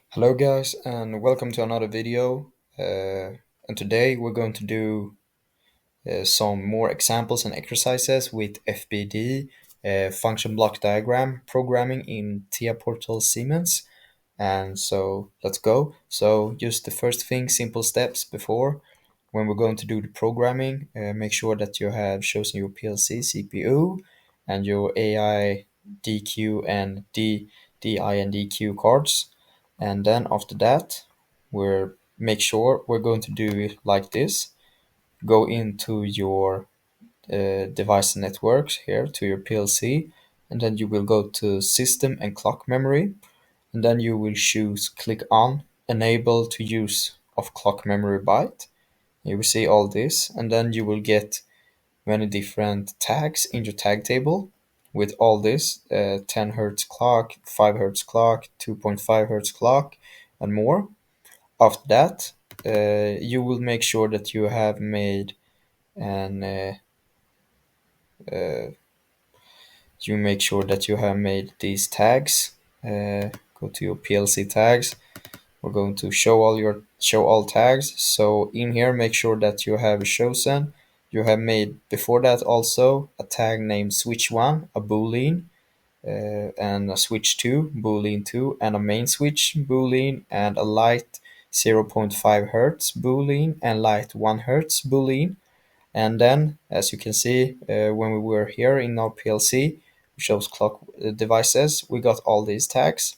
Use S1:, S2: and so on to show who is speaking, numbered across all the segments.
S1: Hello guys and welcome to another video, and today we're going to do some more examples and exercises with FBD, function block diagram programming in TIA Portal Siemens. And so let's go. So just the first thing, simple steps before when we're going to do the programming. Make sure that you have chosen your PLC CPU and your AI DQ and DI and DQ cards. And then after that, make sure we're going to do it like this. Go into your device networks here to your PLC, and then you will go to System and Clock Memory, and then you will click on Enable to use of clock memory byte. You will see all this, and then you will get many different tags in your tag table with all this 10 hertz clock, 5 hertz clock, 2.5 hertz clock, and more. After that, you will make sure that you have made an you make sure that you have made these tags. Go to your PLC tags. We're going to show all tags. So in here, make sure that you have chosen. You have made before that also a tag named switch1, a boolean, and a switch2, boolean2, and a main switch boolean, and a light 0.5 hertz boolean and light 1 hertz boolean. And then, as you can see, when we were here in our PLC, which shows clock devices, we got all these tags.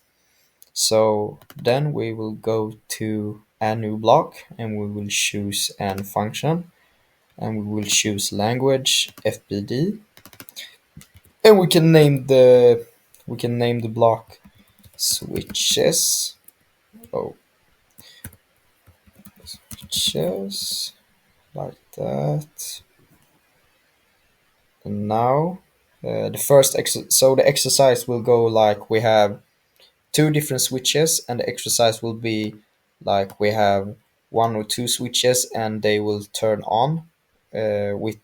S1: So then we will go to a new block and we will choose an function, and we will choose language FBD, and we can name the block switches. Oh, switches like that. And now the exercise will go like we have two different switches, and the exercise will be like we have one or two switches and they will turn on with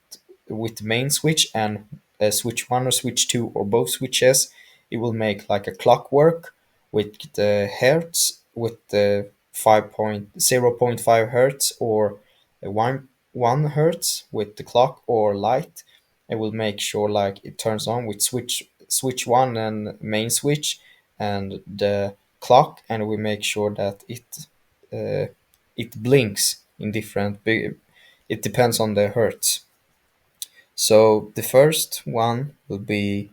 S1: the main switch, and switch one or switch two or both switches, it will make like a clockwork with the hertz, with the 0.5 hertz or 1 hertz with the clock or light. It will make sure like it turns on with switch one and main switch and the clock, and we make sure that it blinks in different it depends on the hertz. So the first one will be,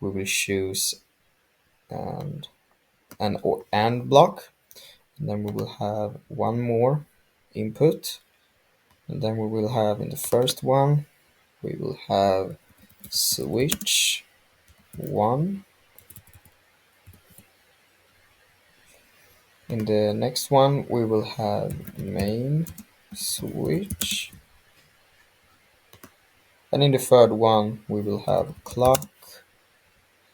S1: we will choose an or and block, and then we will have one more input, and then we will have in the first one we will have switch 1. In the next one, we will have main switch. And in the third one, we will have clock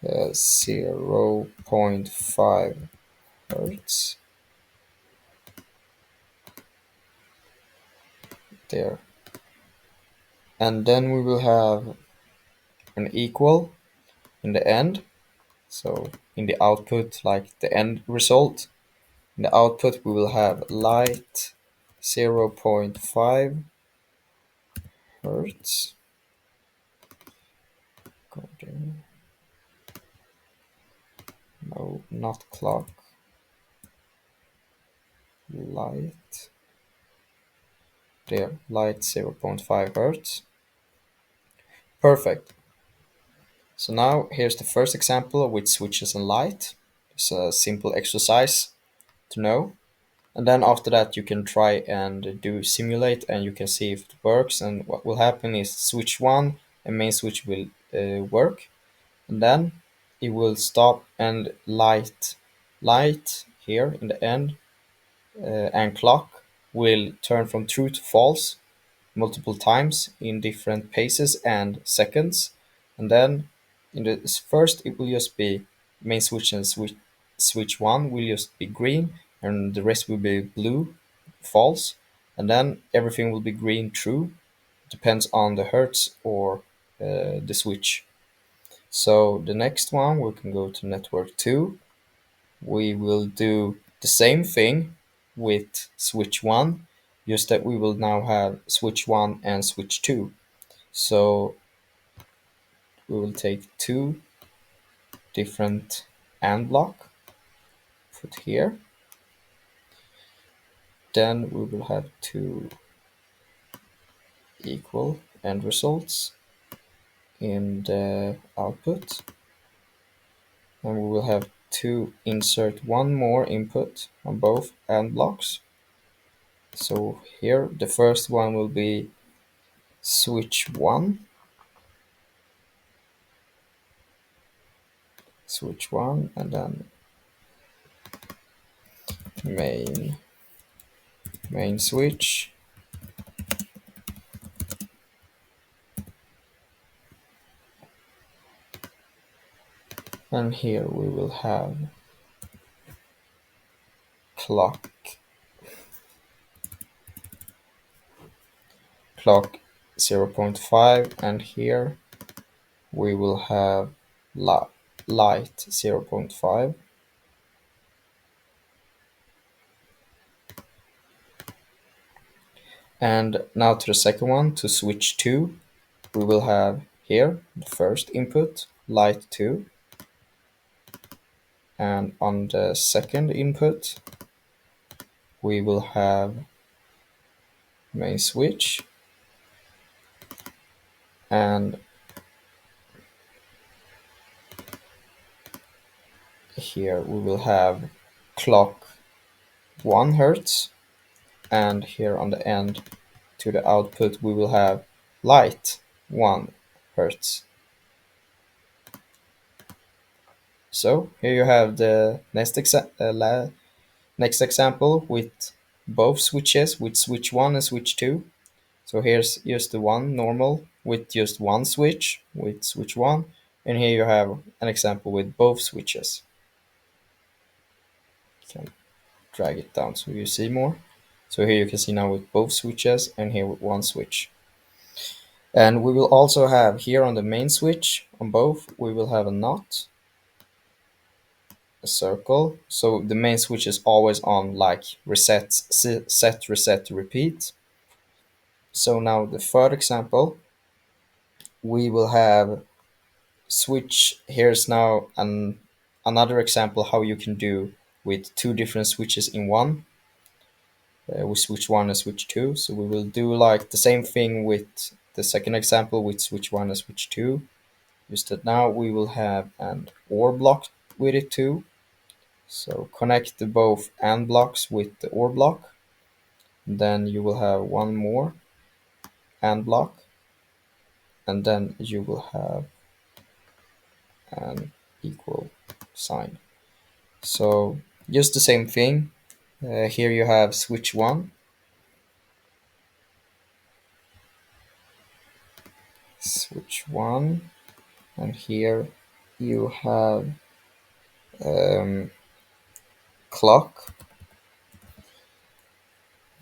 S1: 0.5 hertz. There. And then we will have an equal in the end. So in the output, like the end result, in the output, we will have light 0.5 hertz. No, not clock. Light. There, light 0.5 hertz. Perfect. So now here's the first example with switches and light. It's a simple exercise to know. And then after that you can try and do simulate, and you can see if it works. And what will happen is switch 1 and main switch will work, and then it will stop, and light here in the end and clock will turn from true to false multiple times in different paces and seconds. And then in the first, it will just be main switch, and switch 1 will just be green, and the rest will be blue, false. And then everything will be green, true. Depends on the hertz or the switch. So the next one, we can go to network 2. We will do The same thing with switch 1, just that we will now have switch 1 and switch 2. So we will take two different AND block, put here. Then we will have two equal end results in the output. And we will have to insert one more input on both AND blocks. So here the first one will be switch 1, and then main switch, and here we will have clock 0.5, and here we will have light 0.5. And now to the second one, to switch 2, we will have here the first input, light 2, and on the second input we will have main switch, and here we will have clock 1 Hertz, and here on the end to the output we will have light 1 Hertz. So here you have the next example with both switches, with switch 1 and switch 2. So here's just the one normal with just one switch, with switch 1, and here you have an example with both switches. You can drag it down so you see more. So here you can see now with both switches, and here with one switch. And we will also have here on the main switch, on both, we will have a NOT, a circle. So the main switch is always on, like reset, set, reset, repeat. So now the third example, we will have switch. Here's now another example how you can do with two different switches in one, with switch 1 and switch 2. So we will do like the same thing with the second example with switch 1 and switch 2, just that now we will have an OR block with it too. So connect the both AND blocks with the OR block, then you will have one more AND block, and then you will have an equal sign. So just the same thing. Here you have switch 1, and here you have clock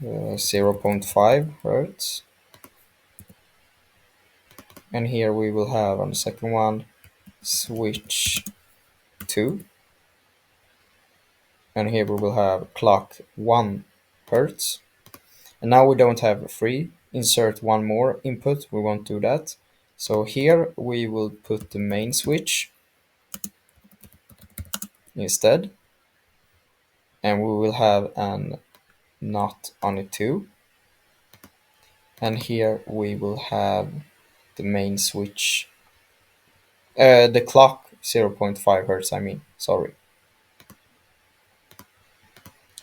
S1: 0.5 Hertz, and here we will have on the second one switch 2, and here we will have clock 1 Hertz. And now we don't have 3, insert one more input, we won't do that. So here we will put the main switch instead, and we will have an NOT on it too. And here we will have the main switch, the clock 0.5 Hertz, I mean, sorry.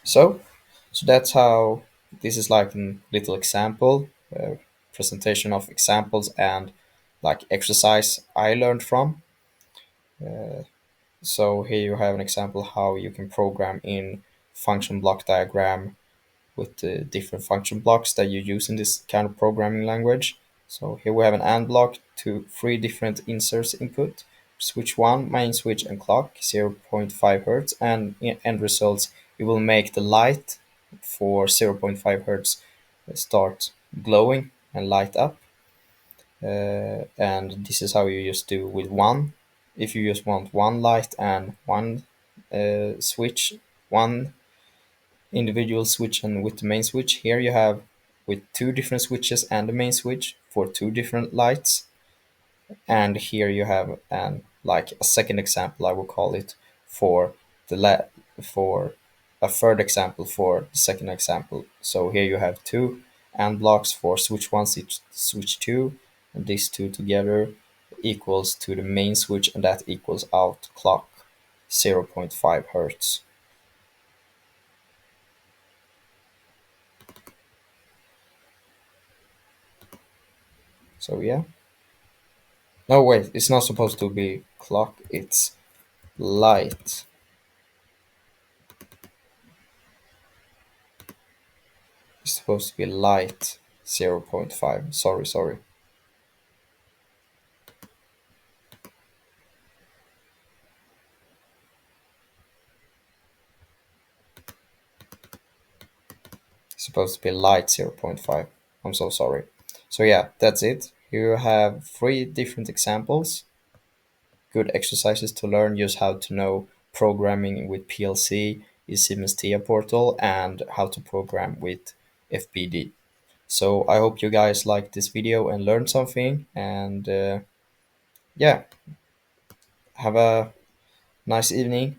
S1: So that's how, this is like a little example, presentation of examples and like exercise I learned from. So here you have an example how you can program in function block diagram with the different function blocks that you use in this kind of programming language. So here we have an AND block to 3 different inserts input, switch 1, main switch, and clock 0.5 Hertz, and in end results we will make the light for 0.5 Hertz start glowing and light up. And this is how you just do with one. If you just want one light and one switch, one individual switch and with the main switch. Here you have with two different switches and the main switch for two different lights. And here you have an like a second example, I will call it, for the for a third example for the second example. So here you have two AND blocks for switch one, switch two, and these two together equals to the main switch, and that equals out clock 0.5 hertz. So yeah. No, wait, it's not supposed to be clock, it's light. It's supposed to be light 0.5. Sorry. It's supposed to be light 0.5. I'm so sorry. So yeah, that's it. You have three different examples, good exercises to learn just how to know programming with PLC, is Siemens TIA portal, and how to program with FBD. So I hope you guys liked this video and learned something. And yeah, have a nice evening